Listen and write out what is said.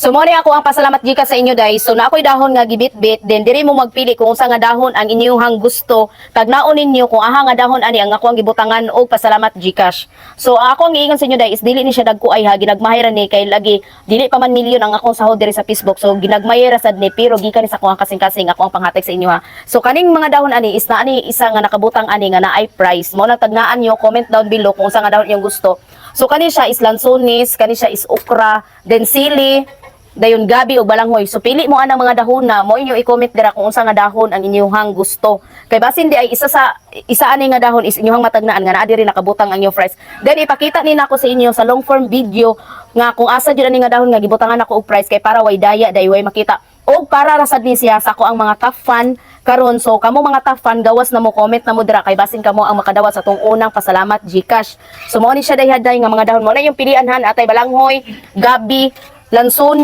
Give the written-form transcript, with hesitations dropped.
So mo ni ako ang pasalamat Jkass sa inyo guys. So na ako'y dahon nga gibit-bit, then diri mo magpili kung unsa nga dahon ang inyong gusto. Tagnaon ninyo kung aha nga dahon ani ang ako ang gibutangan og pasalamat Jkass. So ako ang giingon sa inyo guys, dili ni siya dagko ay ha, ginagmahira ni kay lagi dili pa man milyon ang akong sahod diri sa Facebook. So ginagmahira sad ni pero gikan ni sa akong kasing-kasing ako ang panghatag sa inyo ha. So kaning mga dahon ani is na ani isa nga nakabutang ani nga naay price. Mo na tagnaan nyo, comment down below kung unsa nga dahon inyong gusto. So kani siya is lansones, kani siya is okra, then sili, dayon gabi o balanghoy. So pili mo anang mga dahon na mo inyo i-comment dira kung unsa nga dahon ang inyong gusto. Kay basin di ay isa ani nga dahon is inyong matagnaan nga naa diri nakabutang ang inyong price. Then ipakita ni nako sa inyo sa long form video nga kung asa jud ani nga dahon nga gibutangan ako og price kay para way daya day way makita. O para rasad ni siya sa ko ang mga top fan karon. So kamo mga top fan gawas na mo comment na mo dira kay basin kamo ang makadawat sa tong unang pasalamat Jkass. So mo ni siya dayhaday nga mga dahon mo na yung pilian han atay balanghoy, gabi, lanson